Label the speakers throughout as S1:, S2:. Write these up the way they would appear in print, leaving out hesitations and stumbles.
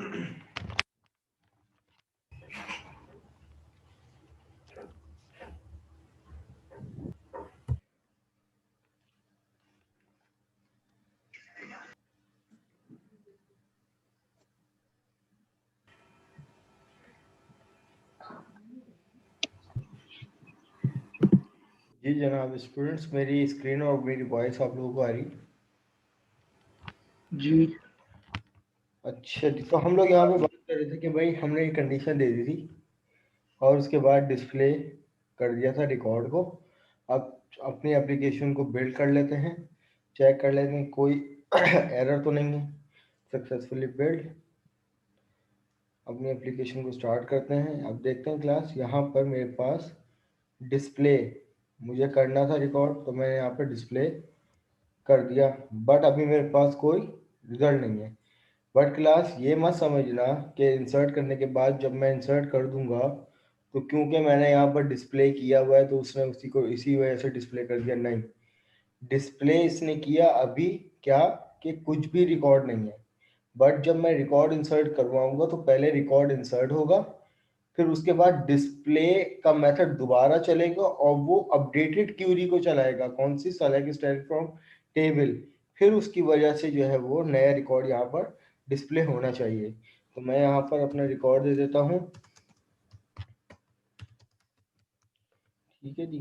S1: जी जनाब स्टूडेंट्स, मेरी स्क्रीन और मेरी वॉइस आप लोगों को आ रही?
S2: जी।
S1: अच्छा जी, तो हम लोग यहाँ पे बात कर रहे थे कि भाई हमने एक कंडीशन दे दी थी और उसके बाद डिस्प्ले कर दिया था रिकॉर्ड को। अब अपनी एप्लीकेशन को बिल्ड कर लेते हैं, चेक कर लेते हैं कोई एरर तो नहीं है। सक्सेसफुली बिल्ड, अपनी एप्लीकेशन को स्टार्ट करते हैं। अब देखते हैं क्लास, यहाँ पर मेरे पास डिस्प्ले मुझे करना था रिकॉर्ड, तो मैंने यहाँ पर डिस्प्ले कर दिया, बट अभी मेरे पास कोई रिजल्ट नहीं है। बट क्लास ये मत समझना कि इंसर्ट करने के बाद जब मैं इंसर्ट कर दूंगा तो क्योंकि मैंने यहाँ पर डिस्प्ले किया हुआ है तो उसने उसी को इसी वजह से डिस्प्ले कर दिया। नहीं, डिस्प्ले इसने किया अभी क्या कि कुछ भी रिकॉर्ड नहीं है, बट जब मैं रिकॉर्ड इंसर्ट करवाऊंगा तो पहले रिकॉर्ड इंसर्ट होगा, फिर उसके बाद डिस्प्ले का मेथड दोबारा चलेगा और वो अपडेटेड क्यूरी को चलाएगा। कौन सी? Select style from table. फिर उसकी वजह से जो है वो नया रिकॉर्ड यहाँ पर डिस्प्ले होना चाहिए। तो मैं यहाँ पर अपना रिकॉर्ड दे देता हूँ। ठीक है जी।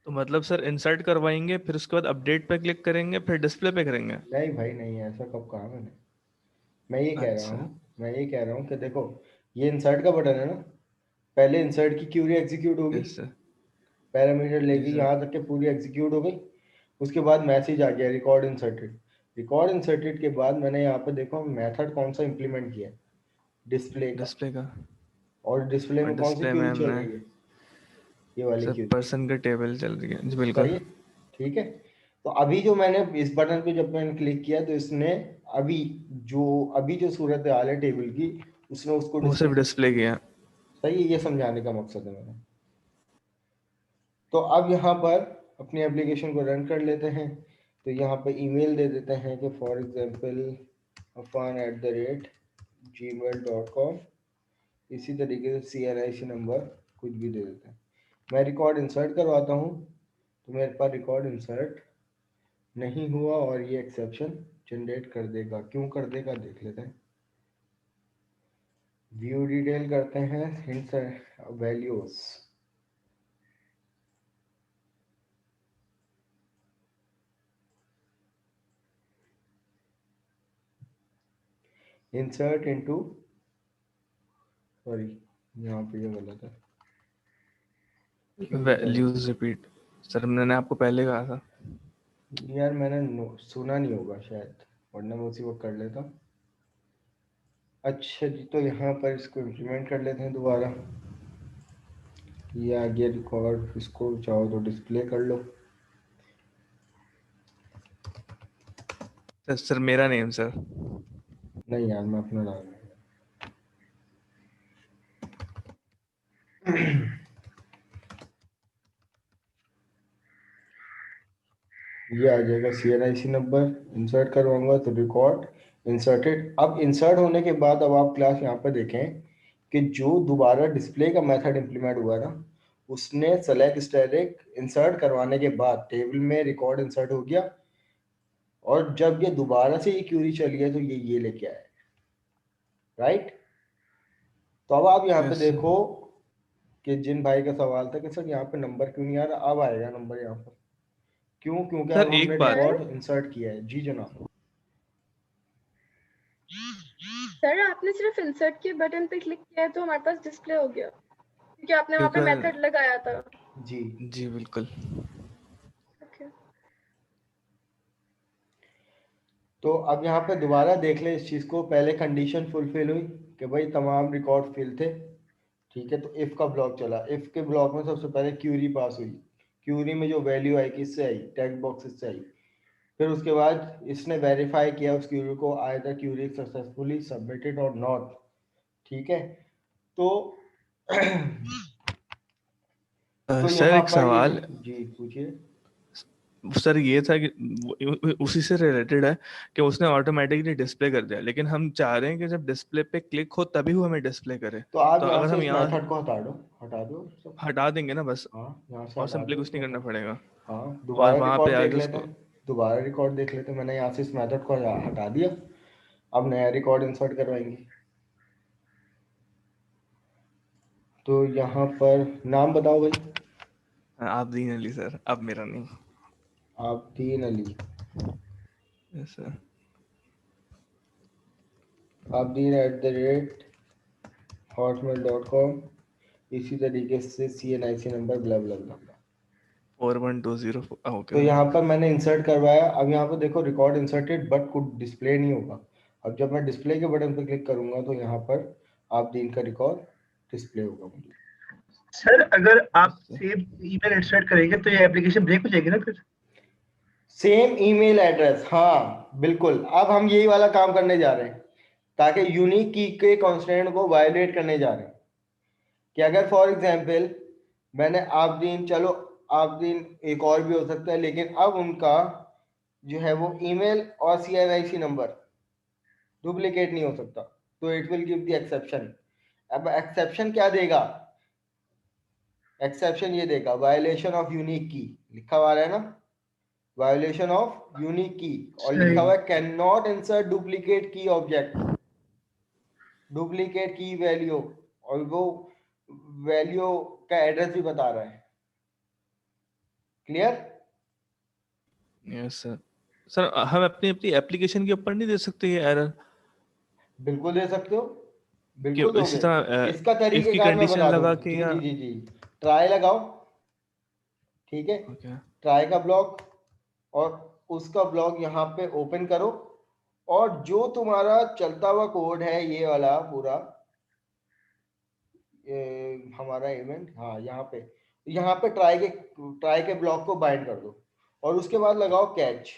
S3: तो मतलब सर इंसर्ट करवाएंगे, फिर उसके बाद अपडेट पे क्लिक करेंगे, फिर डिस्प्ले पे करेंगे?
S1: नहीं भाई नहीं, ऐसा कब कहा मैंने? मैं ये कह रहा
S3: अच्छा।
S1: हूँ मैं ये कह रहा हूँ कि देखो, ये इंसर्ट का बटन है ना, पहले इंसर्ट की क्यूरी एग्जीक्यूट होगी,
S3: यस सर।
S1: पैरामीटर
S3: जी
S1: लेगी,
S3: सर।
S1: यहाँ तक के पूरी एग्जीक्यूट हो गई। उसके बाद मैसेज आ गया रिकॉर्ड इंसर्टेड। रिकॉर्ड इंसर्टेड के बाद मैंने यहाँ पे देखो मेथड कौन सा इंप्लीमेंट किया है, डिस्प्ले का।
S3: डिस्प्ले का।
S1: और डिस्प्ले
S3: और
S1: में कौन सी
S3: डिस्प्ले में
S1: क्यूरी चल
S3: हमने
S1: रही है? ये वाली
S3: सर
S1: क्यूरी।
S3: पर्सन के टेबल चल रही है जी, बिल्कुल।
S1: सही है, ठीक है। तो अभी जो मैंने इस बटन पे जब मैंने क्लिक किया तो इसने अभी जो सूरत हाल है टेबल की, उसने उसको
S3: वो
S1: डिस्प्ले
S3: सिर्फ
S1: कर
S3: डिस्प्ले
S1: दिया।
S3: किया।
S1: सही है, ये समझाने का मकसद है मेरा। तो अब यहाँ पर अपनी एप्लीकेशन को रन कर लेते हैं। तो यहाँ पे ईमेल दे देते हैं कि फॉर एग्जांपल afan@gmail.com। इसी तरीके से CNIC नंबर कुछ भी दे देते हैं। मैं रिकॉर्ड इंसर्ट करवाता हूँ तो मेरे पास रिकॉर्ड इंसर्ट नहीं हुआ और ये एक्सेप्शन जनरेट कर देगा। क्यों कर देगा देख लेते हैं। व्यू डिटेल करते हैं, hints values. Insert into, sorry यहाँ पे ये गलत है। क्यों लिखा है?
S3: Values repeat. सर मैंने आपको पहले कहा था।
S1: यार मैंने सुना नहीं होगा शायद, वरना मैं उसी वक्त कर लेता। अच्छा जी, तो यहाँ पर इसको इम्प्लीमेंट कर लेते हैं दोबारा। ये आ गया रिकॉर्ड, इसको चाहो तो डिस्प्ले कर लो।
S3: सर मेरा नेम सर।
S1: नहीं यार, मैं अपना डाल रहा हूँ। ये आ जाएगा CNIC नंबर, इंसर्ट करवाऊंगा तो रिकॉर्ड इंसर्टेड। अब इंसर्ट होने के बाद अब आप क्लास यहाँ पर देखें कि जो दोबारा डिस्प्ले का मेथड इम्प्लीमेंट हुआ ना, उसने सेलेक्ट स्टैटिक इंसर्ट करवाने के बाद टेबल में रिकॉर्ड इंसर्ट हो गया, और जब ये दोबारा से ये क्यूरी चली है तो ये लेके आया। राइट। तो अब आप यहाँ पे
S3: यस सर।
S1: देखो कि जिन भाई का सवाल था कि सर यहाँ पे नंबर क्यों नहीं आ रहा, अब आएगा नंबर यहाँ पर। क्यों? क्योंकि
S3: सर
S1: अब
S3: एक
S1: हमने
S3: बात।
S1: रिकॉर्ड इंसर्ट किया है। जी जनाब।
S4: सर आपने सिर्फ इंसर्ट के बटन पे क्लिक किया है तो हमारे पास डिस्प्ले हो गया, क्योंकि आपने वहाँ पे
S3: क्योंकि
S4: मेथड लगाया था।
S1: जी।
S3: जी बिल्कुल।
S4: ओके।
S1: तो अब यहाँ पे दोबारा देख ले इस चीज़ को। पहले कंडीशन फुलफिल हुई कि भाई तमाम रिकॉर्ड फिल थे, ठीक है। तो इफ़ का ब्लॉक चला, इफ़ के ब्लॉक में सबसे पहले क्यूरी पास हुई। क्यूरी में जो वैल्यू आई किससे आई? टेक्स्ट बॉक्स से आई। फिर उसके बाद इसने वेरीफाई किया उस क्यूरी को, आइदर क्यूरी सक्सेसफुली सबमिटेड और नॉट। ठीक है। तो तो
S3: सर
S1: यहाँ
S3: एक
S1: पर ये
S3: सवाल।
S1: जी पूछिए।
S3: सर ये था कि उसी से रिलेटेड है कि उसने ऑटोमेटिकली डिस्प्ले कर दिया, लेकिन हम चाह रहे हैं कि जब डिस्प्ले पे क्लिक हो तभी वो हमें डिस्प्ले करे।
S1: तो आप
S3: तो
S1: यहाँ
S3: अगर
S1: से
S3: हम
S1: इस
S3: यहाँ
S1: मेथड को हटा दो सब।
S3: हटा देंगे ना बस,
S1: हाँ, यहाँ से
S3: और
S1: हटा
S3: सिंपली
S1: दो
S3: कुछ नहीं
S1: इसको।
S3: करना पड़ेगा,
S1: हाँ,
S3: और
S1: दोबारा
S3: वहां पे
S1: रिकॉर्ड देख
S3: आगे
S1: लेते
S3: उसको।
S1: हैं। दोबारा रिकॉर्ड देख लेते हैं। मैंने यहाँ से इस मेथड को हटा दिया। अब नया रिकॉर्ड इंसर्ट करवाएंगे। तो यहाँ पर नाम बताओ भाई।
S3: आप दीन अली सर, अब मेरा नहीं।
S1: Abdeen Ali.
S3: Yes sir.
S1: abdeen@hotmail.com। इसी तरीके से CNIC number blah blah blah blah.
S3: 4120 okay
S1: तो
S3: सर।
S1: यहाँ पर मैंने इंसर्ट करवाया। अब यहाँ पर देखो रिकॉर्ड इंसर्टेड बट कुछ डिस्प्ले नहीं होगा। अब जब मैं डिस्प्ले के बटन पर क्लिक करूंगा तो यहाँ पर आब्दीन का रिकॉर्ड डिस्प्ले होगा मुझे।
S2: सर अगर आप सेम ईमेल इंसर्ट करेंगे तो ये एप्लीकेशन ब्रेक हो जाएगी ना फिर?
S1: सेम ईमेल एड्रेस, हाँ बिल्कुल। अब हम यही वाला काम करने जा रहे हैं ताकि यूनिक की के कॉन्स्टेंट को वायलेट करने जा रहे हैं कि अगर फॉर एग्जांपल मैंने आब्दीन, चलो आब्दीन एक और भी हो सकता है, लेकिन अब उनका जो है वो ईमेल और CNIC नंबर डुप्लीकेट नहीं हो सकता, तो it will give the exception. अब एक्सेप्शन क्या देगा? एक्सेप्शन ये देगा वायलेशन ऑफ यूनिक की, लिखा हुआ है ना, वायलेशन ऑफ यूनिक की, और लिखा हुआ है कैन नॉट इंसर्ट डुप्लीकेट की ऑब्जेक्ट, डुप्लीकेट की वैल्यू, और वो वैल्यू का एड्रेस भी बता रहा है। क्लियर?
S3: Yes sir. सर हम अपनी अपनी एप्लीकेशन के ऊपर नहीं दे सकते ये एरर?
S1: बिल्कुल दे सकते हो,
S3: कि
S1: बिल्कुल
S3: इसी
S1: दोगे।
S3: तरह
S1: इसका
S3: इफ की
S1: तरीकेकार मैं
S3: कंडीशन
S1: बता दूं।
S3: लगा के,
S1: जी
S3: या
S1: जी जी जी, ट्राई लगाओ, ठीक है।
S3: ओके
S1: ट्राई का ब्लॉक और उसका ब्लॉक यहाँ पे ओपन करो, और जो तुम्हारा चलता हुआ कोड है ये वाला पूरा, ये हमारा इवेंट, हाँ यहाँ पे ट्राई के ब्लॉक को बाइंड कर दो, और उसके बाद लगाओ कैच।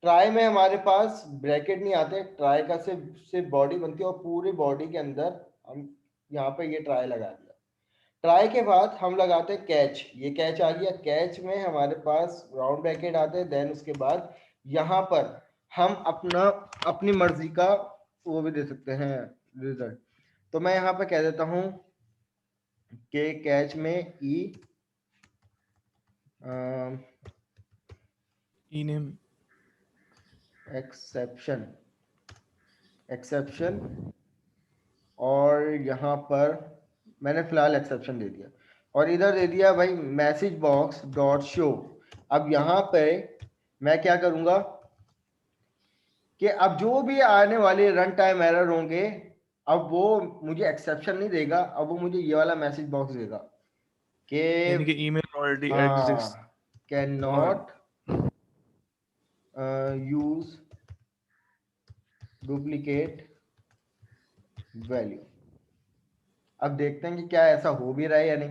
S1: ट्राई में हमारे पास ब्रैकेट नहीं आते, ट्राई का सिर्फ बॉडी बनती है, और पूरी बॉडी के अंदर हम यहाँ पे ये ट्राई लगा दिया। ट्राई के बाद हम लगाते हैं कैच। ये कैच आ गया। कैच में हमारे पास राउंड ब्रैकेट आते हैं। देन उसके बाद यहाँ पर हम अपनी मर्जी का वो भी दे सकते हैं रिजल्ट। तो मैं यहाँ पे कह देता हूँ कि कैच में
S3: ई नेम
S1: एक्सेप्शन, और यहाँ पर मैंने फिलहाल एक्सेप्शन दे दिया, और इधर दे दिया भाई मैसेज बॉक्स डॉट शो। अब यहाँ पे मैं क्या करूँगा कि अब जो भी आने वाले रन टाइम एरर होंगे, अब वो मुझे एक्सेप्शन नहीं देगा, अब वो मुझे ये वाला मैसेज बॉक्स देगा कि
S3: यानी कि ईमेल ऑलरेडी एग्जिस्ट,
S1: हाँ, can not use duplicate value. अब देखते हैं कि क्या ऐसा हो भी रहा है या नहीं।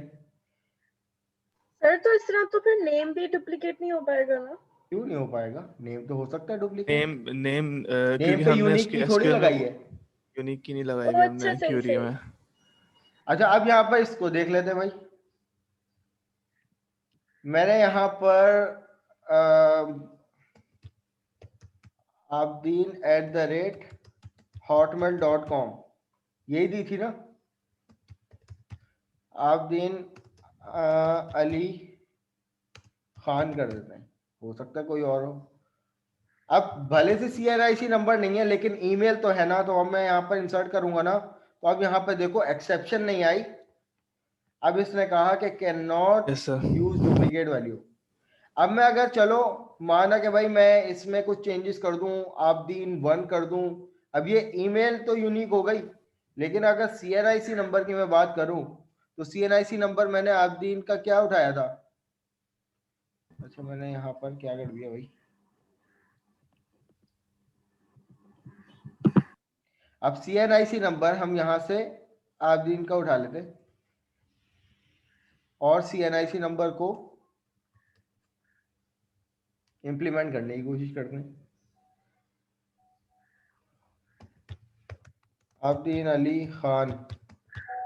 S4: सर तो इस तरह तो फिर नेम भी डुप्लीकेट नहीं हो पाएगा ना?
S1: क्यों नहीं हो पाएगा? नेम तो हो सकता है डुप्लीकेट।
S3: नेम नेम
S1: नेम
S3: क्योंकि
S1: पे
S3: हमने
S1: यूनिक की थोड़ी
S3: एसक्यूएल में
S1: लगाई है।
S3: यूनिक की नहीं लगाई
S4: ओ
S3: भी
S4: अच्छा,
S3: हमने
S4: सही
S3: क्यूरी
S4: सही।
S3: में।
S1: अच्छा, अब यहाँ पर इसको देख लेते हैं भाई। मैंने यहाँ पर abdeen@hotmail.com यही दी थी ना, आब्दीन अली खान कर देते हैं, हो सकता है कोई और हो। अब भले से CNIC नंबर नहीं है, लेकिन ईमेल तो है ना, तो अब मैं यहाँ पर इंसर्ट करूंगा ना, तो अब यहाँ पर देखो एक्सेप्शन नहीं आई। अब इसने कहा कि can not
S3: yes sir.
S1: Use duplicate value. अब मैं अगर चलो माना कि भाई मैं इसमें कुछ चेंजेस कर दूं, आब्दीन 1 कर दूं, अब ये ईमेल तो यूनिक हो गई, लेकिन अगर CNIC नंबर की मैं बात करूं तो CNIC नंबर मैंने आब्दीन का क्या उठाया था। अच्छा, मैंने यहाँ पर क्या कर दिया भाई, अब CNIC नंबर हम यहाँ से आब्दीन का उठा लेते और CNIC नंबर को इम्प्लीमेंट करने की कोशिश करते हैं। आब्दीन अली खान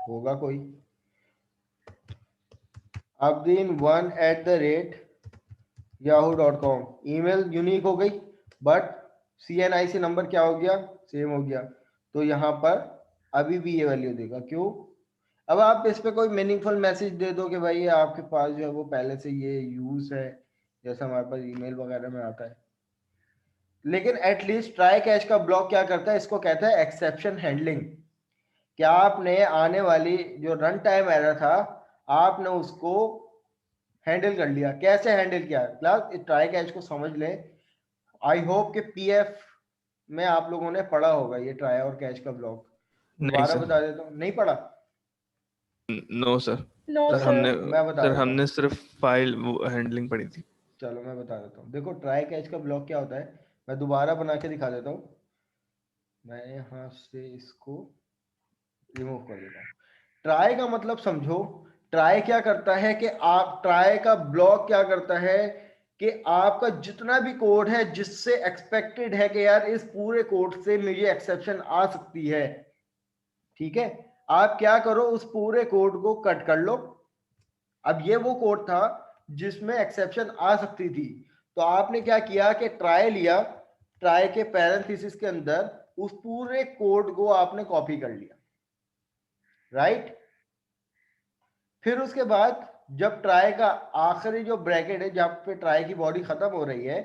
S1: होगा कोई, Abdin 1@hotmail.com yahoo.com email unique हो गई, बट CNIC नंबर क्या हो गया, सेम हो गया। तो यहाँ पर अभी भी ये वैल्यू देगा। क्यों? अब आप इस पे कोई मीनिंगफुल मैसेज दे दो कि भाई आपके पास जो है वो पहले से ये यूज है, जैसा हमारे पास ईमेल वगैरह में आता है। लेकिन एटलीस्ट ट्राई कैच का ब्लॉक क्या करता है, इसको कहता है एक्सेप्शन हैंडलिंग। क्या आपने आने वाली जो रन टाइम एरर था, आपने उसको हैंडल कर लिया। कैसे हैंडल किया क्लास, ट्राई कैच को समझ लें। आई होप कि PF में आप लोगों ने पढ़ा होगा ये ट्राई और कैच का ब्लॉक।
S3: नहीं
S1: दोबारा
S3: सर,
S1: बता देता हूँ, नहीं पढ़ा?
S3: No sir.
S4: No
S3: sir
S4: sir.
S3: हमने
S1: मैं बता
S3: सर
S1: देता
S3: हमने
S1: हूँ,
S3: सिर्फ फाइल हैंडलिंग पढ़ी थी।
S1: चलो मैं बता देता हूँ। देखो ट्राई कैच का ब्लॉक क्या होता है, मैं दोबारा बना के दिखा देता हूँ। मैं यहाँ से इसको रिमूव कर देता हूँ। ट्राई का मतलब समझो, ट्राई क्या करता है कि आप, ट्राई का ब्लॉक क्या करता है कि आपका जितना भी कोड है जिससे एक्सपेक्टेड है कि यार इस पूरे कोड से मुझे एक्सेप्शन आ सकती है, ठीक है, आप क्या करो, उस पूरे कोड को कट कर लो। अब ये वो कोड था जिसमें एक्सेप्शन आ सकती थी, तो आपने क्या किया कि ट्राई लिया, ट्राई के पैरेंथेसिस के अंदर उस पूरे कोड को आपने कॉपी कर लिया, राइट। फिर उसके बाद जब ट्राई का आखिरी जो ब्रैकेट है जहां पे ट्राई की बॉडी खत्म हो रही है,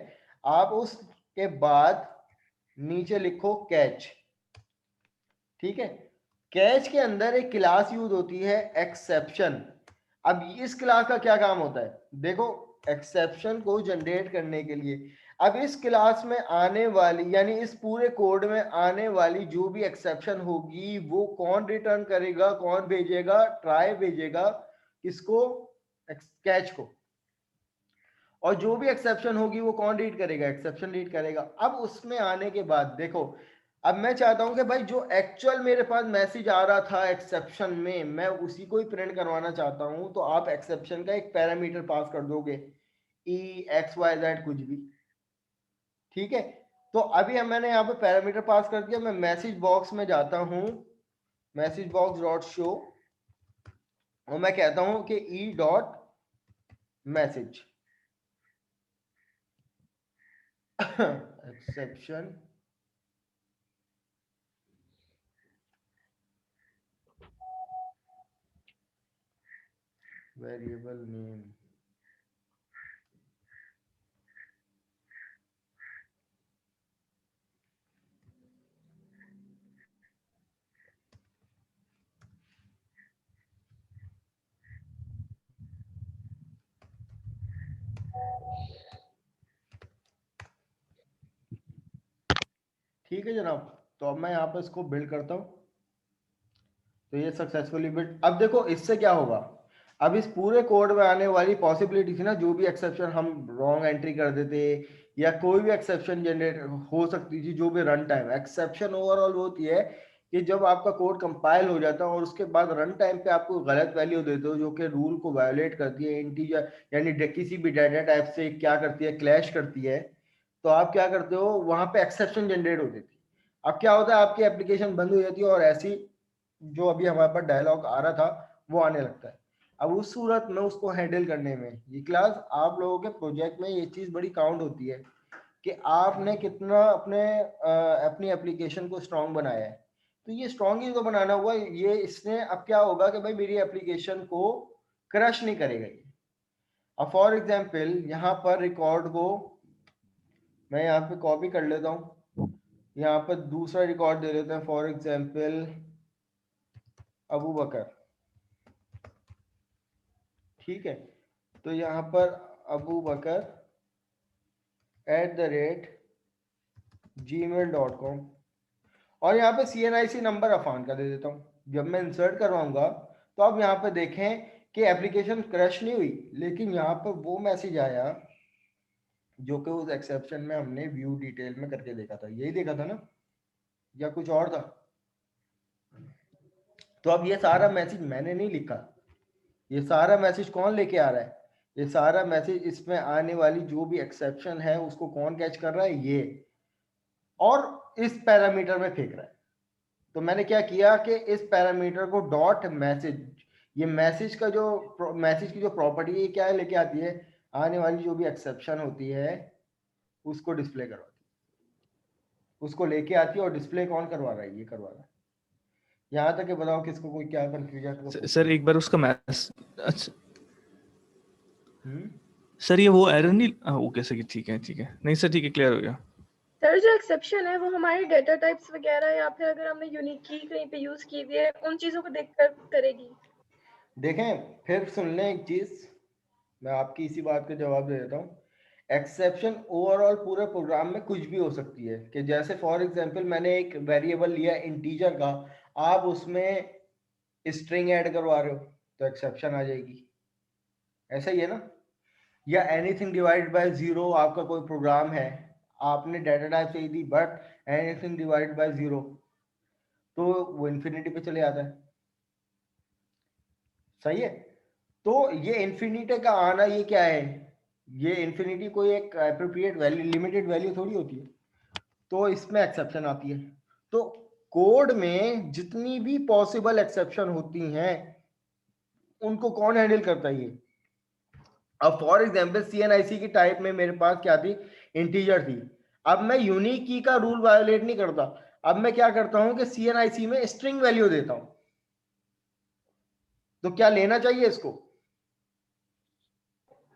S1: आप उसके बाद नीचे लिखो कैच, ठीक है। कैच के अंदर एक क्लास यूज होती है एक्सेप्शन। अब इस क्लास का क्या काम होता है, देखो एक्सेप्शन को जनरेट करने के लिए, अब इस क्लास में आने वाली, यानी इस पूरे कोड में आने वाली जो भी एक्सेप्शन होगी वो कौन रिटर्न करेगा, कौन भेजेगा, ट्राई भेजेगा किसको, कैच को। और जो भी एक्सेप्शन होगी वो कौन रीड करेगा, एक्सेप्शन रीड करेगा। अब उसमें आने के बाद देखो, अब मैं चाहता हूं कि भाई जो एक्चुअल मेरे पास मैसेज आ रहा था एक्सेप्शन में, मैं उसी को ही प्रिंट करवाना चाहता हूं, तो आप एक्सेप्शन का एक पैरामीटर पास कर दोगे, EXYZ कुछ भी, ठीक है। तो अभी मैंने यहाँ पे पैरामीटर पास कर दिया, मैं मैसेज बॉक्स में जाता हूं, मैसेज बॉक्स डॉट शो, और मैं कहता हूं कि E dot message exception variable name, ठीक है जनाब। तो अब मैं यहाँ पर इसको बिल्ड करता हूँ, तो ये सक्सेसफुली बिल्ड। अब देखो इससे क्या होगा, अब इस पूरे कोड में आने वाली पॉसिबिलिटी थी ना, जो भी एक्सेप्शन हम रॉन्ग एंट्री कर देते या कोई भी एक्सेप्शन जनरेट हो सकती थी, जो भी रन टाइम एक्सेप्शन ओवरऑल होती है कि जब आपका कोड कंपाइल हो जाता है और उसके बाद रन टाइम पे आपको गलत वैल्यू देते हो जो कि रूल को वायोलेट करती है, इंटीजर यानी किसी भी डाटा टाइप से क्या करती है, क्लैश करती है, तो आप क्या करते हो, वहां पे एक्सेप्शन जनरेट होती थी। अब क्या होता है, आपकी एप्लीकेशन बंद हो जाती है और ऐसी जो अभी हमारे पास डायलॉग आ रहा था वो आने लगता है। अब उस सूरत में उसको हैंडल करने में ये क्लास आप लोगों के प्रोजेक्ट में ये चीज बड़ी काउंट होती है कि आपने कितना अपनी एप्लीकेशन को स्ट्रांग बनाया है। तो ये स्ट्रांग ही तो बनाना हुआ ये, इसने अब क्या होगा कि भाई मेरी एप्लीकेशन को क्रश नहीं करेगा ये। अब फॉर एग्जाम्पल यहाँ पर रिकॉर्ड को मैं यहाँ पे कॉपी कर लेता हूँ, यहाँ पर दूसरा रिकॉर्ड दे लेते हैं, फॉर एग्जाम्पल अबू बकर, ठीक है। तो यहाँ पर अबू बकर @gmail.com, और यहाँ पे CNIC नंबर अफान का दे देता हूँ। जब मैं इंसर्ट करवाऊंगा तो अब यहाँ पे देखें कि एप्लीकेशन क्रश नहीं हुई, लेकिन यहाँ पर वो मैसेज आया जो कि उस एक्सेप्शन में हमने व्यू डिटेल में करके देखा था, यही देखा था ना, या कुछ और था। तो अब ये सारा मैसेज मैंने नहीं लिखा, ये सारा मैसेज कौन लेके आ रहा है, ये सारा मैसेज इसमें आने वाली जो भी एक्सेप्शन है उसको कौन कैच कर रहा है, ये, और इस पैरामीटर में फेंक रहा है। तो मैंने क्या किया कि इस पैरामीटर को डॉट मैसेज, ये मैसेज का जो मैसेज की जो प्रॉपर्टी है क्या है लेके आती है, आने वाली जो भी एक्सेप्शन होती है उसको डिस्प्ले करवाती है, उसको लेके आती है, और डिस्प्ले कौन करवा रहा है? ये करवा रहा है। यहाँ तक कि बताओ किसको कोई क्या कंफ्यूजन का
S3: सर एक बार उसका मैस, अच्छा
S1: हम्म
S3: सर ये वो एरर नहीं, ओके सर ठीक है ठीक है, नहीं सर ठीक है, क्लियर हो गया।
S4: सर जो एक्सेप्शन है वो हमारे डेटा टाइप्स वगैरह या फिर अगर हमने यूनिक की कहीं पे यूज की हुई है उन चीजों को देखकर करेगी।
S1: देखें, फिर सुन लें एक चीज, मैं आपकी इसी बात का जवाब दे देता हूँ। एक्सेप्शन ओवरऑल पूरे प्रोग्राम में कुछ भी हो सकती है, कि जैसे फॉर एग्जांपल मैंने एक वेरिएबल लिया इंटीजर का, आप उसमें स्ट्रिंग ऐड करवा रहे हो तो एक्सेप्शन आ जाएगी, ऐसा ही है ना? या एनीथिंग डिवाइड बाय जीरो, आपका कोई प्रोग्राम है, आपने डाटा टाइप सही दी but anything divide by zero, तो वो इन्फिनिटी पे चले जाता है, सही है? तो ये इन्फिनिटी का आना ये क्या है? ये इन्फिनिटी कोई एक एप्रोप्रिएट वैल्यू, लिमिटेड वैल्यू थोड़ी होती है, तो इसमें एक्सेप्शन आती है। तो कोड में जितनी भी पॉसिबल एक्सेप्शन होती हैं उनको कौन हैंडल करता है? ये। अब फॉर एग्जांपल CNIC की टाइप में मेरे पास क्या थी? इंटीजर थी। अब मैं यूनिक की का रूल वायोलेट नहीं करता, अब मैं क्या करता हूं कि CNIC में स्ट्रिंग वैल्यू देता हूं। तो क्या लेना चाहिए इसको?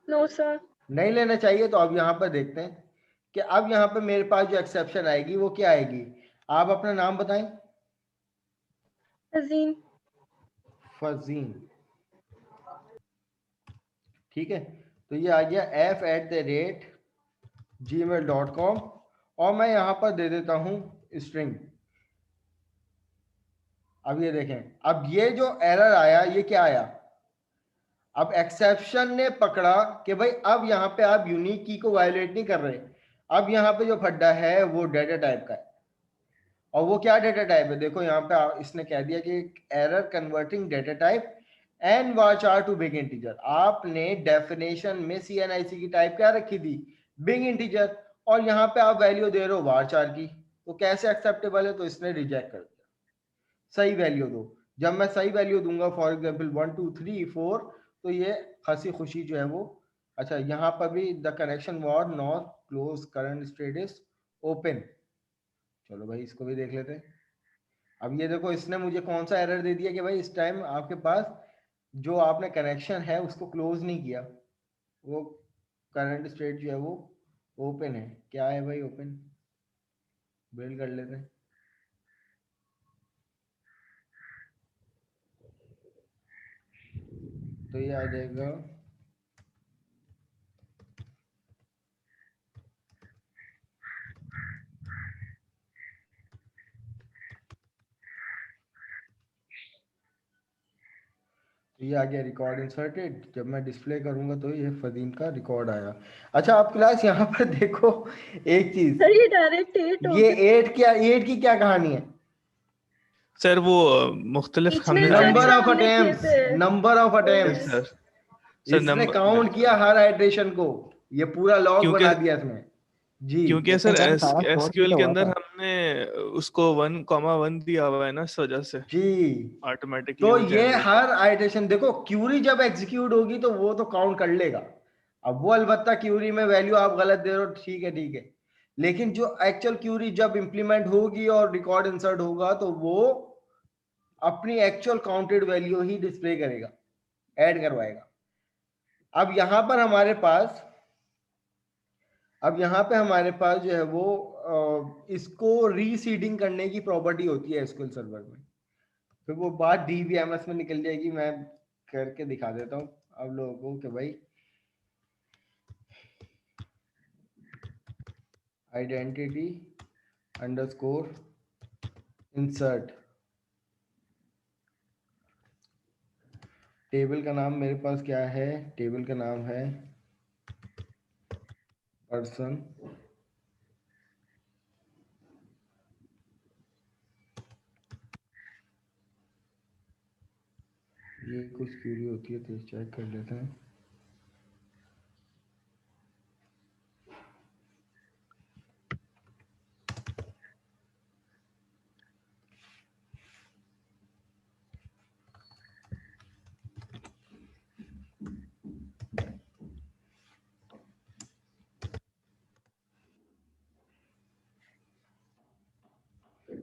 S4: No sir.
S1: नहीं लेना चाहिए। तो अब यहां पर देखते हैं कि अब यहां पर मेरे पास जो एक्सेप्शन आएगी वो क्या आएगी। आप अपना नाम बताएं।
S4: अजीम।
S1: फजीन, ठीक है। तो ये आ गया f@gmail.com, और मैं यहां पर दे देता हूं स्ट्रिंग। अब ये देखें, अब ये जो एरर आया ये क्या आया? अब एक्सेप्शन ने पकड़ा कि भाई अब यहाँ पे आप यूनिक की को वायोलेट नहीं कर रहे, अब यहाँ पे जो फड्डा है वो डेटा टाइप का है। और वो क्या डेटा टाइप है? देखो यहाँ पे इसने कह दिया कि error converting data type nvarchar to big integer. आपने डेफिनेशन में CNIC की टाइप क्या रखी थी? बिग इंटीजर, और यहाँ पे आप वैल्यू दे रहे हो वारचार की, तो कैसे एक्सेप्टेबल है? तो इसने रिजेक्ट कर दिया। सही वैल्यू दो। जब मैं सही वैल्यू दूंगा फॉर एग्जांपल 1 2 3 4, तो ये हंसी खुशी जो है वो, अच्छा यहाँ पर भी the connection war not close current state is open. चलो भाई इसको भी देख लेते हैं। अब ये देखो इसने मुझे कौन सा एरर दे दिया कि भाई इस टाइम आपके पास जो आपने कनेक्शन है उसको क्लोज नहीं किया, वो करंट स्टेट जो है वो ओपन है। क्या है भाई ओपन? बिल्ड कर लेते हैं। तो ये आ जाएगा ये आ गया रिकॉर्ड इंसर्टेड। जब मैं डिस्प्ले करूंगा तो ये फदीम का रिकॉर्ड आया। अच्छा आप क्लास यहाँ पर देखो एक चीज,
S4: सर ये डायरेक्ट 8 हो
S1: ये
S4: गया।
S1: 8 की क्या कहानी है?
S3: सर वो मुख्तलिफ
S4: बीच में
S3: हमने
S4: जो
S1: नंबर ऑफ
S4: एग्जाम में किए
S1: अटेम्प्ट्स,
S4: थे।
S1: Number of
S3: yes
S1: attempts,
S3: sir, sir
S1: इसने
S3: नंबर,
S1: काउंट किया हर आइटरेशन को, ये पूरा लॉग
S3: क्योंकि
S1: बना दिया इसने जी।
S3: क्योंकि सर
S5: लेकिन सर सारा कोड भी
S3: एसक्यूएल
S5: तो
S3: के
S5: हुआ
S3: अंदर
S5: था।
S3: हमने उसको 1,1 दिया हुआ है ना, इस वजह से
S1: जी
S3: ऑटोमेटिकली
S1: तो
S3: वो
S1: ये
S3: जनरेट
S1: हर आइटरेशन देखो, क्यूरी जब एग्जीक्यूट होगी तो वो तो काउंट कर लेगा। अब वो अलबत्ता क्यूरी में वैल्यू आप गलत दे रहे हो, ठीक है ठीक है, लेकिन जो एक्चुअल क्यूरी जब इंप्लीमेंट होगी और रिकॉर्ड इंसर्ट होगा तो वो अपनी एक्चुअल काउंटेड वैल्यू ही डिस्प्ले करेगा, ऐड करवाएगा। अब यहां पर हमारे पास, अब यहाँ पे हमारे पास जो है वो इसको रीसीडिंग करने की प्रॉपर्टी होती है एसक्यूएल सर्वर में। फिर वो बात DBMS में निकल जाएगी, मैं करके दिखा देता हूँ आप लोगों को कि भाई आइडेंटिटी अंडरस्कोर इंसर्ट, टेबल का नाम मेरे पास क्या है? टेबल का नाम है पर्सन ये कुछ क्यूरी होती है तो चेक कर लेते हैं।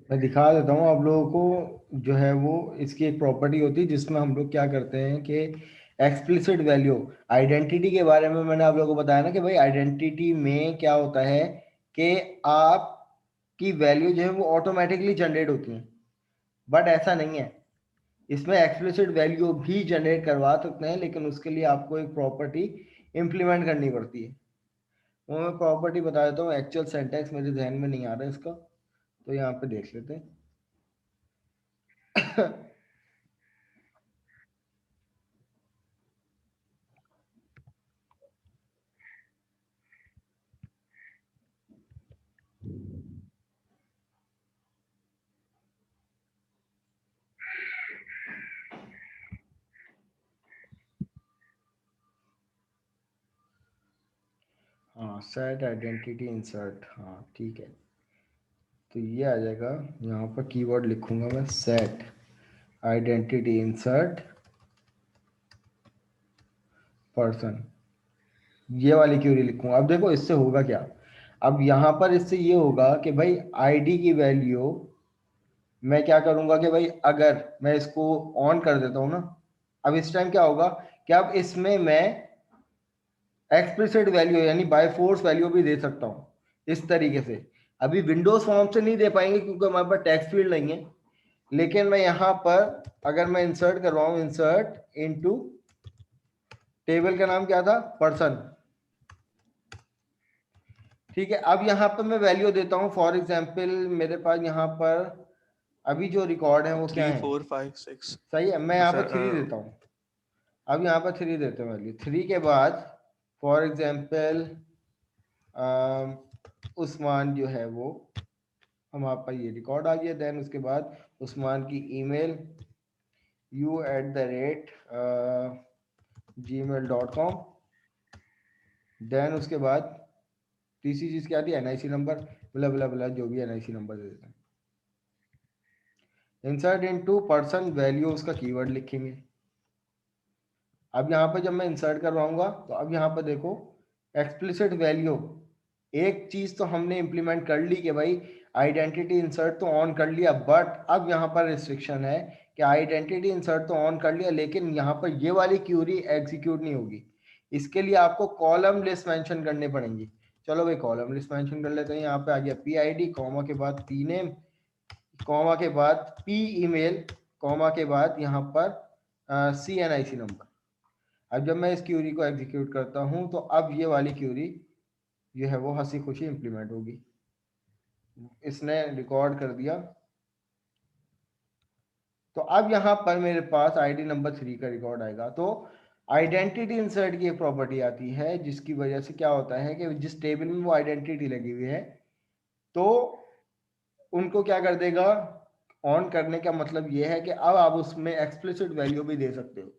S1: मैं दिखा देता हूँ आप लोगों को। जो है वो इसकी एक प्रॉपर्टी होती है जिसमें हम लोग क्या करते हैं कि एक्सप्लिसिट वैल्यू आइडेंटिटी के बारे में मैंने आप लोगों को बताया ना कि भाई आइडेंटिटी में क्या होता है कि आप की वैल्यू जो है वो ऑटोमेटिकली जनरेट होती है, बट ऐसा नहीं है। इसमें एक्सप्लिसिट वैल्यू भी जनरेट करवा सकते हैं, लेकिन उसके लिए आपको एक प्रॉपर्टी इंप्लीमेंट करनी पड़ती है। वो मैं प्रॉपर्टी बता देता हूँ, एक्चुअल सेंटेक्स मेरे जहन में नहीं आ रहा है इसका, तो यहाँ पे देख लेते हैं। हाँ, सेट आइडेंटिटी इंसर्ट, हाँ ठीक है। तो ये आ जाएगा, यहाँ पर कीवर्ड लिखूंगा मैं सेट आइडेंटिटी इंसर्ट पर्सन, ये वाली क्यूरी लिखूंगा। अब देखो इससे होगा क्या, अब यहाँ पर इससे ये होगा कि भाई आईडी की वैल्यू मैं क्या करूंगा कि भाई अगर मैं इसको ऑन कर देता हूँ ना, अब इस टाइम क्या होगा कि अब इसमें मैं एक्सप्लिसिट वैल्यू यानी बाय फोर्स वैल्यू भी दे सकता हूँ इस तरीके से। अभी विंडोज फॉर्म से नहीं दे पाएंगे क्योंकि हमारे पास टेक्स्ट फील्ड नहीं है, लेकिन मैं यहाँ पर अगर मैं इंसर्ट कर रहा हूँ, इंसर्ट इनटू टेबल का नाम क्या था, पर्सन, ठीक है। अब यहाँ पर मैं वैल्यू देता हूँ, फॉर एग्जाम्पल मेरे पास यहाँ पर अभी जो रिकॉर्ड है वो क्या
S3: 3
S1: है,
S3: 4 5 6।
S1: सही है, मैं यहाँ पर 3
S3: सर
S1: देता हूँ। अब यहाँ पर 3 देते हैं वैल्यू, 3 के बाद फॉर एग्जाम्पल उस्मान जो है वो हमारे पास ये रिकॉर्ड आ गया। देन उसके बाद उस्मान की ईमेल u@gmail.com। देन उसके बाद तीसरी चीज क्या थी, एनआईसी नंबर, बला बला बला जो भी एनआईसी नंबर दे देते हैं। इंसर्ट इनटू पर्सन वैल्यू उसका कीवर्ड लिखेंगे। अब यहाँ पर जब मैं इंसर्ट करवाऊंगा तो अब यहाँ पर देखो एक्सप्लिसिट वैल्यू, एक चीज तो हमने इंप्लीमेंट कर ली कि भाई आइडेंटिटी इंसर्ट तो ऑन कर लिया, बट अब यहाँ पर रिस्ट्रिक्शन है कि आइडेंटिटी इंसर्ट तो ऑन कर लिया लेकिन यहाँ पर ये वाली क्यूरी एग्जीक्यूट नहीं होगी। इसके लिए आपको कॉलम लिस्ट मेंशन करने पड़ेंगी। चलो भाई कॉलम लिस्ट मेंशन कर लेते हैं। यहाँ पे आ गया पी आई डी, कॉमा के बाद पी नेम, कॉमा के बाद पी ईमेल, कॉमा के बाद यहाँ पर सी एन आई सी नंबर। अब जब मैं इस क्यूरी को एग्जीक्यूट करता हूं तो अब ये वाली क्यूरी जो है वो हंसी खुशी इंप्लीमेंट होगी। इसने रिकॉर्ड कर दिया, तो अब यहाँ पर मेरे पास आईडी नंबर 3 का रिकॉर्ड आएगा। तो आइडेंटिटी इंसर्ट की एक प्रॉपर्टी आती है जिसकी वजह से क्या होता है कि जिस टेबल में वो आइडेंटिटी लगी हुई है तो उनको क्या कर देगा, ऑन करने का मतलब ये है कि अब आप उसमें एक्सप्लिसिट वैल्यू भी दे सकते हो।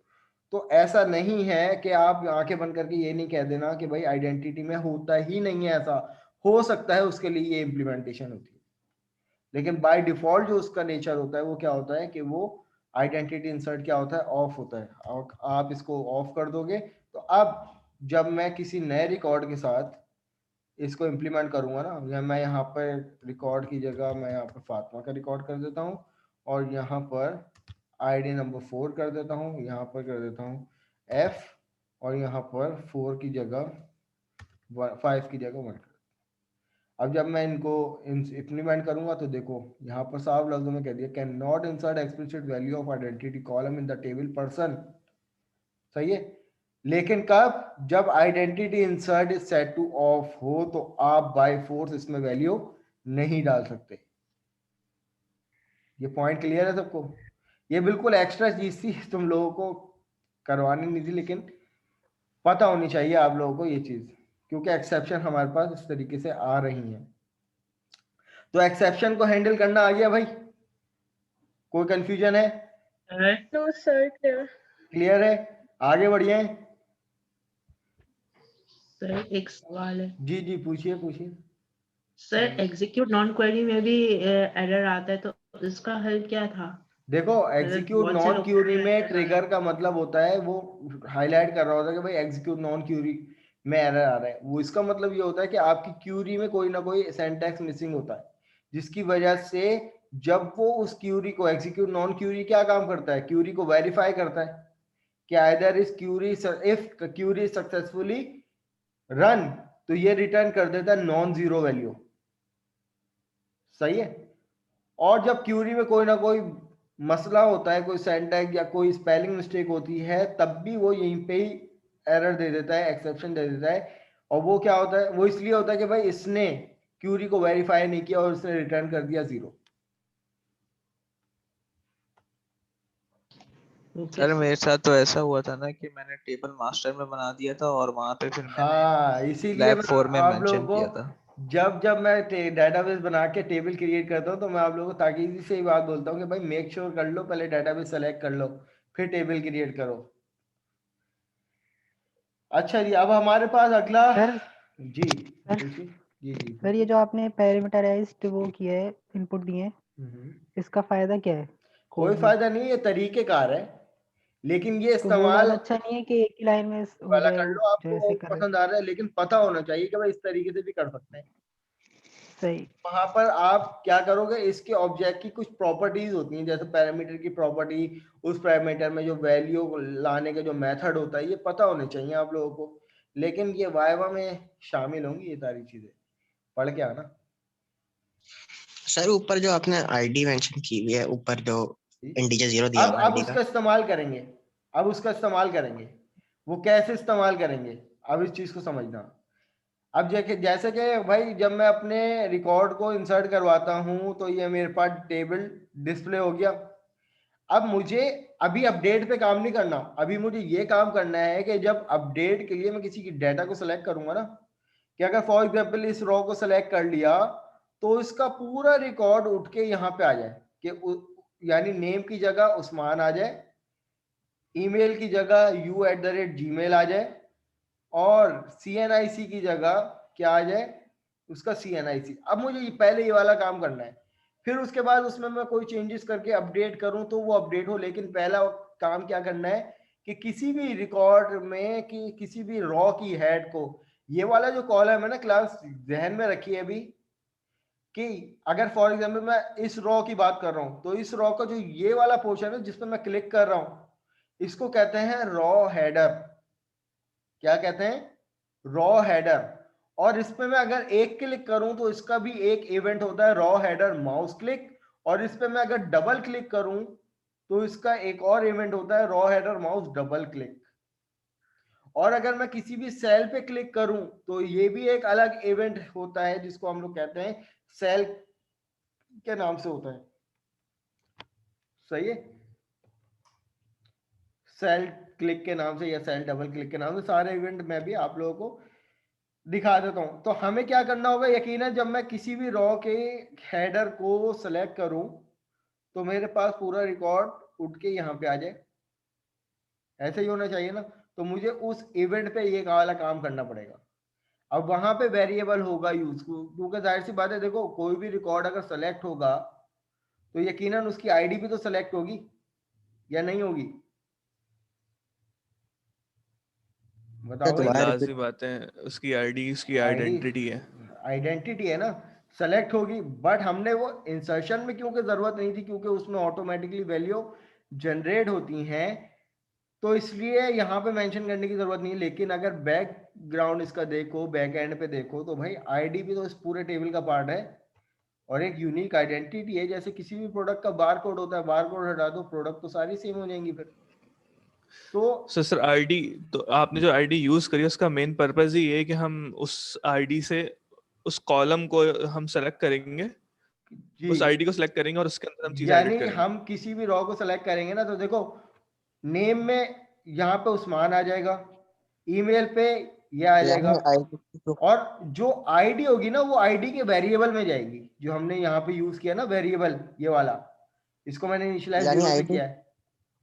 S1: तो ऐसा नहीं है कि आप आंखें बंद करके ये नहीं कह देना कि भाई आइडेंटिटी में होता ही नहीं है, ऐसा हो सकता है, उसके लिए ये इम्प्लीमेंटेशन होती है। लेकिन बाय डिफॉल्ट जो उसका नेचर होता है वो क्या होता है कि वो आइडेंटिटी इंसर्ट क्या होता है, ऑफ होता है। और आप इसको ऑफ कर दोगे तो अब जब मैं किसी नए रिकॉर्ड के साथ इसको इम्प्लीमेंट करूंगा ना, या मैं यहाँ पर रिकॉर्ड की जगह मैं यहाँ पर फातिमा का रिकॉर्ड कर देता हूँ और यहाँ पर आईडी नंबर 4 कर देता हूँ, यहाँ पर कर देता हूँ F और यहाँ पर 4 की जगह 5 की जगह 1। अब जब मैं इनको इम्प्लीमेंट करूंगा तो देखो यहाँ पर साफ लफ्जों में कह दिया, can not insert explicit value of identity column in the table person, सही है। लेकिन कब, जब identity insert is set two of हो तो आप बाय फोर्स इसमें वैल्यू नहीं डाल सकते। ये पॉइंट क्लियर है सबको? ये बिल्कुल एक्स्ट्रा चीज थी, तुम लोगों को करवानी नहीं थी, लेकिन पता होनी चाहिए आप लोगों को ये चीज, क्योंकि एक्सेप्शन हमारे पास इस तरीके से आ रही है। तो एक्सेप्शन को हैंडल करना आ गया भाई? कोई कंफ्यूजन है?
S4: नो सर,
S1: क्लियर है? आगे बढ़िए।
S5: सर एक सवाल है।
S1: जी जी पूछिए पूछिए।
S5: सर एग्जीक्यूट नॉन क्वेरी में भी एरर आता है, तो इसका हल क्या था?
S1: देखो एग्जीक्यूट
S5: बहुत से
S1: नॉन
S5: लोग
S1: क्यूरी में
S5: error
S1: ट्रिगर का मतलब होता है, वो हाईलाइट कर रहा होता है कि भाई एग्जीक्यूट नॉन क्यूरी में एरर आ रहा है। वो इसका मतलब ये होता है कि आपकी क्यूरी में कोई ना कोई सिंटैक्स मिसिंग होता है जिसकी वजह से जब वो उस क्यूरी को एग्जीक्यूट, नॉन क्यूरी क्या काम करता है, क्यूरी को वेरीफाई करता है कि आइदर इस query, if query successfully run, तो ये रिटर्न कर देता है नॉन जीरो वैल्यू। सही है। और जब क्यूरी में कोई ना कोई मसला होता है, कोई सिंटैक्स या कोई स्पेलिंग मिस्टेक होती है, तब भी वो यहीं पे ही एरर दे देता है, एक्सेप्शन दे देता है। और वो क्या होता है, वो इसलिए होता है कि भाई इसने क्यूरी को वेरीफाई नहीं किया और उसने रिटर्न कर दिया जीरो।
S6: सर मेरे साथ तो ऐसा हुआ था ना कि मैंने टेबल मास्टर में बना दिया था और वहां पे फिर मैंने
S1: हाँ, इसीलिए
S6: लैब
S1: मैं
S6: 4 में
S1: आप
S6: मेंशन
S1: लोगों
S6: किया
S1: को
S6: था।
S1: जब मैं डेटाबेस बना के टेबल क्रिएट करता हूँ, तो मैं आप लोगों को ताकीद से ही बात बोलता हूँ कि भाई मेक श्योर कर लो, पहले डेटाबेस सेलेक्ट कर लो, फिर टेबल क्रिएट करो। अच्छा जी, अब हमारे पास अगला
S7: सर
S1: जी
S7: सर
S1: पूछिए। जी जी
S7: सर ये जो आपने पैरामीटराइज्ड वो किया है, इनपुट दिए हैं,
S1: हम्म।
S7: इसका फायदा क्या है
S1: कोई
S7: कोड में?
S1: फायदा नहीं, ये तरीकेकार है, लेकिन ये
S7: तो वो
S1: इस्तेमाल
S7: वाला अच्छा नहीं है कि एक ही लाइन में हो
S1: वाला
S7: जाए
S1: कर
S7: वो,
S1: लो,
S7: जो
S1: आपको
S7: ऐसे
S1: वो
S7: कर रहे हैं?
S1: पसंद आ रहा है, लेकिन पता होना चाहिए कि भाई इस तरीके से भी कर सकते हैं।
S7: सही।
S1: वहां पर आप क्या करोगे, इसके ऑब्जेक्ट की कुछ प्रॉपर्टीज होती हैं, जैसे पैरामीटर की प्रॉपर्टी, उस पैरामीटर में जो वैल्यू लाने का जो मेथड होता है, ये पता होने चाहिए आप लोगों को। लेकिन ये वाइवा में शामिल होंगी ये सारी चीजें, पढ़ के आना।
S8: सर ऊपर जो आपने आईडी मेंशन की हुई है, ऊपर जो
S1: ठीक?
S8: इंटीजर 0 दिया हुआ
S1: अब
S8: आईडी का,
S1: उसका इस्तेमाल करेंगे, अब उसका इस्तेमाल करेंगे। वो कैसे इस्तेमाल करेंगे, अब इस चीज को समझना। अब जैसे कि भाई जब मैं अपने रिकॉर्ड को इंसर्ट करवाता हूं, तो ये मेरे पास टेबल डिस्प्ले हो गया। अब मुझे अभी अपडेट पे काम नहीं करना, अभी मुझे ये काम करना है कि जब अपडेट के लिए मैं किसी की डाटा को सिलेक्ट करूंगा ना, कि अगर फॉर एग्जांपल इस रो को सिलेक्ट कर लिया, तो इसका पूरा रिकॉर्ड उठ के यहाँ पे आ जाए, यानी नेम की जगह उस्मान आ जाए, ईमेल की जगह u@gmail आ जाए, और CNIC की जगह क्या आ जाए, उसका CNIC। अब मुझे पहले ये वाला काम करना है, फिर उसके बाद उसमें मैं कोई चेंजेस करके अपडेट करूं तो वो अपडेट हो। लेकिन पहला काम क्या करना है कि किसी भी रिकॉर्ड में कि किसी भी रॉ की हेड को, ये वाला जो कॉलम है ना क्लास, जहन में रखिए अभी, कि अगर फॉर एग्जांपल मैं इस रॉ की बात कर रहा हूं, तो इस रॉ का जो ये वाला पोर्शन है जिस पर मैं क्लिक कर रहा हूं, इसको कहते हैं रॉ हेडर। क्या कहते हैं, रॉ हेडर। और इस पे मैं अगर एक क्लिक करूं तो इसका भी एक इवेंट होता है रॉ हेडर माउस क्लिक, और इस पे मैं अगर डबल क्लिक करूं तो इसका एक और इवेंट होता है raw header mouse double click. और अगर मैं किसी भी सेल पे क्लिक करूं तो ये भी एक अलग इवेंट होता है, जिसको हम लोग कहते हैं सेल के नाम से होता है। सही है, सेल क्लिक के नाम से या सेल डबल क्लिक के नाम से सारे इवेंट मैं भी आप लोगों को दिखा देता हूं। तो हमें क्या करना होगा, यकीनन जब मैं किसी भी रॉ के हेडर को सेलेक्ट करूं, तो मेरे पास पूरा रिकॉर्ड उठ के यहाँ पे आ जाए, ऐसे ही होना चाहिए ना। तो मुझे उस इवेंट पे ये वाला काम करना पड़ेगा। अब वहां पे वेरिएबल होगा यूज, क्योंकि जाहिर सी बात है, देखो कोई भी रिकॉर्ड अगर सेलेक्ट होगा तो यकीनन उसकी आईडी भी तो सेलेक्ट होगी या नहीं होगी, बताओ भाई।
S8: दोबारा
S3: लाजमी
S8: रिपीट।
S3: बात है, उसकी आईडी उसकी
S1: आईडी
S3: आइडेंटिटी है।
S1: आइडेंटिटी है ना, सेलेक्ट होगी। बट हमने वो इंसर्शन में क्योंकि जरूरत नहीं थी, क्योंकि उसमें ऑटोमेटिकली वैल्यू जनरेट होती हैं, तो इसलिए यहाँ पे मेंशन करने की जरूरत नहीं। लेकिन अगर बैकग्राउंड इसका देखो, बैक एंड पे देखो, तो भाई आईडी भी तो इस पूरे टेबल का पार्ट है और एक यूनिक आइडेंटिटी है। जैसे किसी भी प्रोडक्ट का बार कोड होता है, बार कोड हटा दो, प्रोडक्ट तो सारी सेम हो जाएंगी फिर। तो
S3: सर आईडी, तो आपने जो आईडी यूज करी उसका मेन पर्पस ही ये है कि हम उस आईडी से उस कॉलम को हम सेलेक्ट करेंगे,
S1: जी,
S3: उस आईडी को सेलेक्ट करेंगे और उसके अंदर हम चीजें एडिट
S1: यानी
S3: करेंगे।
S1: हम किसी भी रॉ को सेलेक्ट करेंगे ना, तो देखो नेम में यहाँ पे उस्मान आ जाएगा, ईमेल पे ये आ जाएगा,
S8: यानी आईडी तो
S1: और जो आईडी होगी ना वो आईडी के वेरिएबल में जाएगी, जो हमने यहाँ पे यूज किया ना वेरिएबल, ये वाला, इसको मैंने इनिशियलाइज
S8: यानी
S1: 0 से
S8: आईडी
S1: किया है।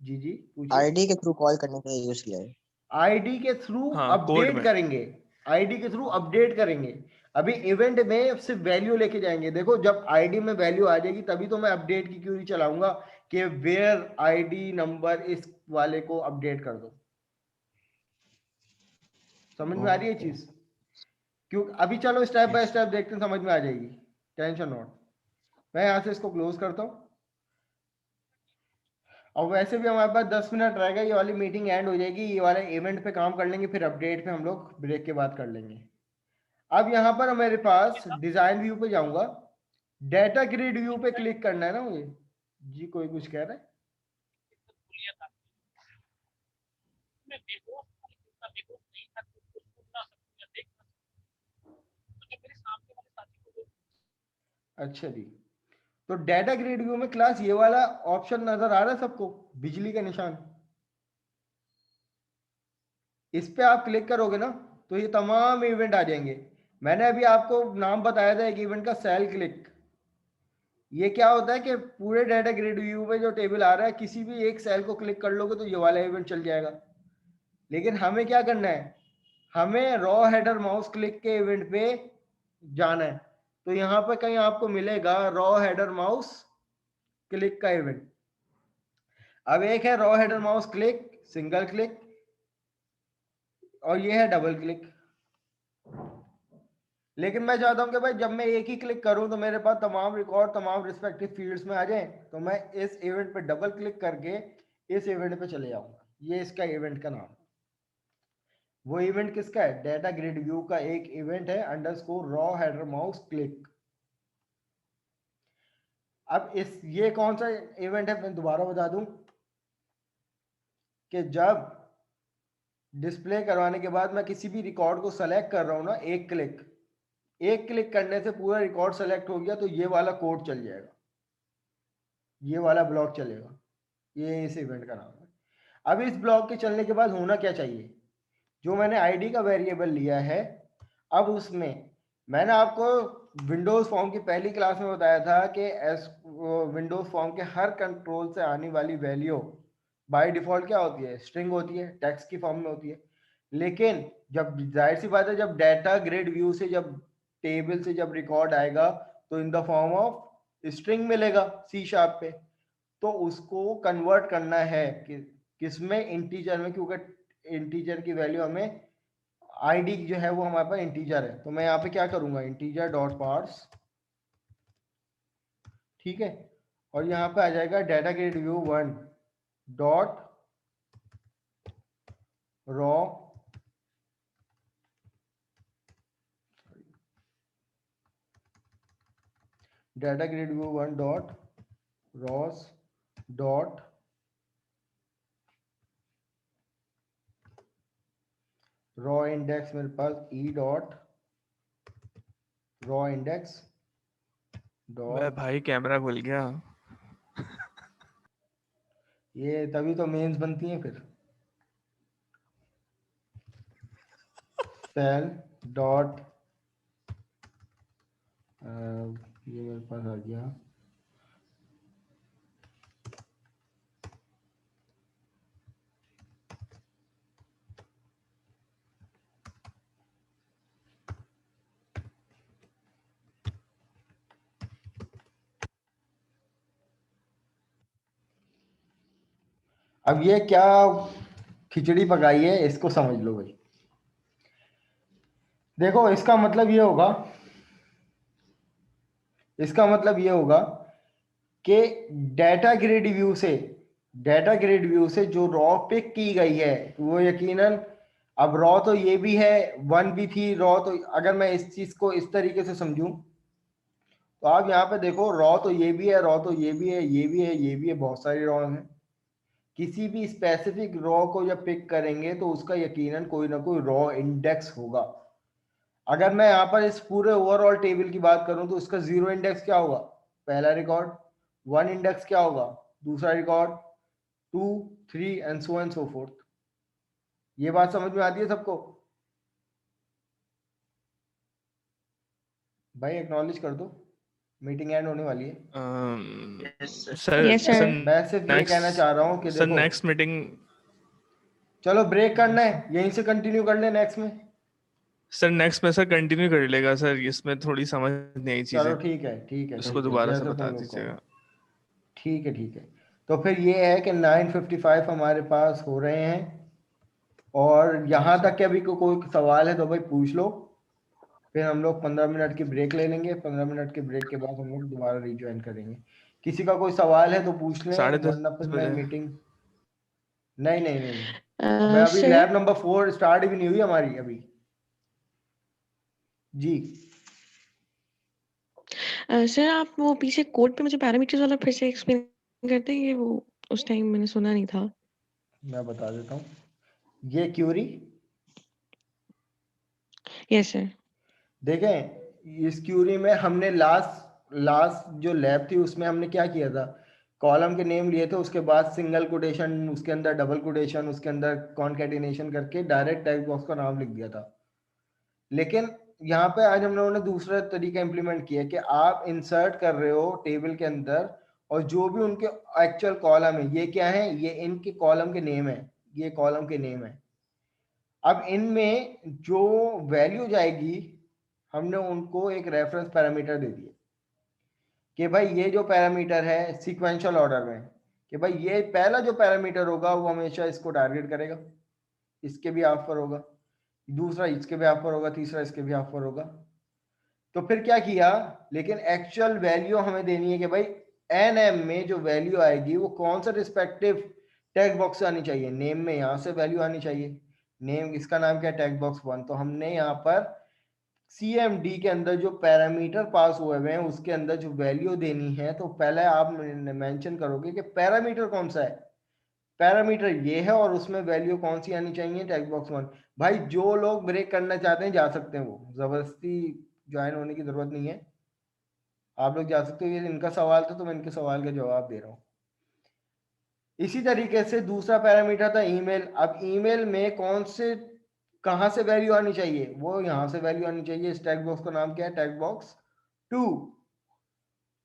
S1: जी जी पूछिए।
S8: आईडी के थ्रू कॉल करने के लिए यूज किया है।
S1: आईडी के थ्रू
S3: हाँ, कोड
S1: अपडेट
S3: में।
S1: करेंगे, आईडी के थ्रू अपडेट करेंगे। अभी इवेंट में सिर्फ वैल्यू लेके जाएंगे। देखो जब आईडी में वैल्यू आ जाएगी तभी तो मैं अपडेट की क्यूरी चलाऊंगा कि वेयर आईडी नंबर इस वाले को अपडेट कर दो। समझ में आ रही है
S8: ओके।
S1: चीज? क्यों, अभी चलो स्टेप बाय स्टेप देखते हैं, समझ में आ जाएगी, टेंशन नॉट। मैं यहाँ से इसको क्लोज करता हूँ। और वैसे भी हमारे पास 10 मिनट रहेगा, ये वाली मीटिंग एंड हो जाएगी, ये वाले इवेंट पे काम कर लेंगे, फिर अपडेट पे हम लोग ब्रेक के बाद कर लेंगे। अब यहाँ पर मेरे पास डिजाइन व्यू पे जाऊंगा, डेटा ग्रिड व्यू पे क्लिक करना है ना मुझे। जी कोई कुछ कह रहा है? अच्छा जी, तो डेटा ग्रिड व्यू में क्लास ये वाला ऑप्शन नजर आ रहा है सबको, बिजली का निशान, इस पे आप क्लिक करोगे ना तो ये तमाम इवेंट आ जाएंगे। मैंने अभी आपको नाम बताया था एक इवेंट का, सेल क्लिक। ये क्या होता है कि पूरे डेटा ग्रिड व्यू में जो टेबल आ रहा है, किसी भी एक सेल को क्लिक कर लोगे तो ये वाला इवेंट चल जाएगा। लेकिन हमें क्या करना है, हमें रॉ हेडर माउस क्लिक के इवेंट पे जाना है। तो यहाँ पे कहीं आपको मिलेगा रॉ हेडर माउस क्लिक का इवेंट। अब एक है raw header mouse click, single click, और ये है डबल क्लिक। लेकिन मैं चाहता हूं कि भाई जब मैं एक ही क्लिक करूं तो मेरे पास तमाम रिकॉर्ड तमाम रिस्पेक्टिव फील्ड्स में आ जाएं, तो मैं इस इवेंट पे डबल क्लिक करके इस इवेंट पे चले जाऊंगा। ये इसका इवेंट का नाम है। वो इवेंट किसका है? डेटा ग्रिड व्यू का एक इवेंट है underscore raw header mouse click. अब ये कौन सा इवेंट है, मैं दोबारा बता दूं कि जब डिस्प्ले करवाने के बाद मैं किसी भी रिकॉर्ड को सेलेक्ट कर रहा हूं ना, एक क्लिक करने से पूरा रिकॉर्ड सेलेक्ट हो गया तो ये वाला कोड चल जाएगा, ये वाला ब्लॉक चलेगा। ये इस इवेंट का नाम है। अब इस ब्लॉक के चलने के बाद होना क्या चाहिए, जो मैंने आईडी का वेरिएबल लिया है, अब उसमें मैंने आपको विंडोज फॉर्म की पहली क्लास में बताया था कि विंडोज फॉर्म के हर कंट्रोल से आने वाली वैल्यू बाय डिफॉल्ट क्या होती है? स्ट्रिंग होती है, टेक्स्ट की फॉर्म में होती है। लेकिन जब जाहिर सी बात है, जब डाटा ग्रिड व्यू से जब टेबल से जब रिकॉर्ड आएगा तो in the form of string मिलेगा C# पे। तो उसको कन्वर्ट करना है कि किसमें? इंटीजर में, क्योंकि इंटीजर की वैल्यू हमें आईडी जो है वो हमारे पास इंटीजर है। तो मैं यहाँ पे क्या करूंगा, इंटीजर डॉट पार्स, ठीक है। और यहाँ पे आ जाएगा data grid view 1 dot row data grid view 1 dot rows dot row index, मेरे पास e dot row index dot,
S3: भाई कैमरा खुल गया।
S1: ये तभी तो मेंस बनती हैं फिर। सेल डॉट ये मेरे पास आ गया, अब ये क्या खिचड़ी पकाई है इसको समझ लो भाई। देखो इसका मतलब ये होगा, इसका मतलब ये होगा कि डेटा ग्रिड व्यू से जो रॉ पिक की गई है वो यकीनन, अब रॉ तो ये भी है, 1 भी थी रॉ। तो अगर मैं इस चीज को इस तरीके से समझूं तो आप यहाँ पे देखो, रॉ तो ये भी है, रॉ तो ये भी है, ये भी है, ये भी है, बहुत सारी रॉ हैं। किसी भी स्पेसिफिक रॉ को जब पिक करेंगे तो उसका यकीनन कोई ना कोई रॉ इंडेक्स होगा। अगर मैं यहाँ पर इस पूरे ओवरऑल टेबल की बात करूं तो इसका 0 इंडेक्स क्या होगा? पहला रिकॉर्ड। 1 इंडेक्स क्या होगा? दूसरा रिकॉर्ड। 2, 3 and so fourth. ये बात समझ में आती है सबको? भाई एक्नॉलेज कर दो, मीटिंग एंड होने वाली है।
S3: Sir
S5: Yes, sir.
S1: मैं सिर्फ ये कहना चाह रहा हूँ कि
S3: सर
S1: देखो,
S3: नेक्स्ट मीटिंग,
S1: चलो ब्रेक करना है, यहीं से कंटिन्यू कर ले नेक्स्ट में।
S3: सर नेक्स्ट में सर कंटिन्यू कर लेगा सर, इसमें थोड़ी समझ नहीं आई
S1: चलो
S3: चीजें,
S1: ठीक है, ठीक है,
S3: उसको
S1: ठीक है,
S3: दोबारा से
S1: जैसे
S3: बता
S1: तुम लोग
S3: दीजिएगा।
S1: कहो। ठीक है, ठीक है। तो फिर ये है कि 9:55 हमारे पास हो रहे हैं, और यहाँ तक के अभी कोई सवाल है तो भाई पूछ लो। फिर हम लोग 15 मिनट की ब्रेक ले लेंगे। 15 मिनट के ब्रेक के बाद हम लोग दोबारा रिज्वाइन करेंगे। किसी का कोई सवाल है तो पूछ लें,
S3: 10:30
S1: वरना फिर मैं
S3: बजे।
S1: मीटिंग नहीं मैं अभी
S5: सर
S1: लैब नंबर 4 स्टार्ट भी नहीं हुई हमारी अभी जी।
S9: सर आप वो पीछे कोड पे मुझे पैरामीटर्स वाला फिर से एक्सप्लेन करते हैं, ये वो उस टाइम मैंने सुना नहीं था।
S1: मैं बता देता हूँ, ये क्यूरी
S9: यस सर।
S1: देखें, इस क्यूरी में हमने लास्ट जो लैब थी उसमें हमने क्या किया था, कॉलम के नेम लिए थे, उसके बाद सिंगल कोटेशन, उसके अंदर डबल कोटेशन, उसके अंदर कॉन्केटिनेशन करके डायरेक्ट टेक्स्ट बॉक्स का नाम लिख दिया था। लेकिन यहाँ पे आज हम लोगों ने दूसरा तरीका इंप्लीमेंट किया कि आप इंसर्ट कर रहे हो टेबल के अंदर, और जो भी उनके एक्चुअल कॉलम है, ये क्या है, ये इनके कॉलम के नेम है, ये कॉलम के नेम है। अब इनमें जो वैल्यू जाएगी, हमने उनको एक रेफरेंस पैरामीटर दे दिया कि भाई ये जो पैरामीटर है सीक्वेंशियल ऑर्डर में, कि भाई ये पहला जो पैरामीटर होगा वो हमेशा इसको टारगेट करेगा, इसके भी हाफ पर होगा, दूसरा इसके भी हाफ पर होगा, तीसरा इसके भी हाफ पर होगा। तो फिर क्या किया, लेकिन एक्चुअल वैल्यू हमें देनी है कि भाई NM में जो वैल्यू आएगी वो कौन सा रिस्पेक्टिव टेक्स्ट बॉक्स से आनी चाहिए। नेम में यहाँ से वैल्यू आनी चाहिए, नेम इसका नाम क्या है, टेक्स्ट बॉक्स 1। तो हमने यहाँ पर CMD के अंदर जो पैरामीटर पास हुए हैं उसके अंदर जो वैल्यू देनी है, तो पहले आप मेंशन करोगे कि पैरामीटर कौन सा है, पैरामीटर ये है और उसमें वैल्यू कौन सी आनी चाहिए, टेक्स्ट बॉक्स 1। भाई जो लोग ब्रेक करना चाहते हैं जा सकते हैं, वो जबरदस्ती ज्वाइन होने की जरूरत नहीं है, आप लोग जा सकते हो। ये इनका सवाल था तो मैं इनके सवाल का जवाब दे रहा हूँ। इसी तरीके से दूसरा पैरामीटर था ईमेल। अब ईमेल में कहाँ से वैल्यू आनी चाहिए, वो यहाँ से वैल्यू आनी चाहिए। इस टेक्स्ट बॉक्स का नाम क्या है, टेक्स्ट बॉक्स 2।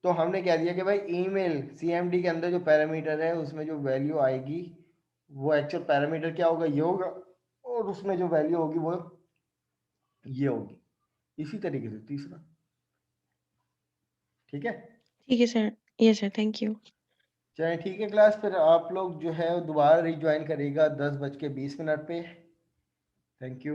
S1: तो हमने कह दिया कि भाई ईमेल CMD के अंदर जो पैरामीटर है उसमें जो वैल्यू आएगी वो एक्चुअल पैरामीटर क्या होगा, ये होगा, और उसमें जो वैल्यू होगी वो ये होगी। इसी तरीके से तीसरा, ठीक है।
S9: ठीक है sir. Yes sir, thank you.
S1: चलिए ठीक है क्लास, फिर आप लोग जो है दोबारा रिज्वाइन करिएगा 10:20 पे। Thank you.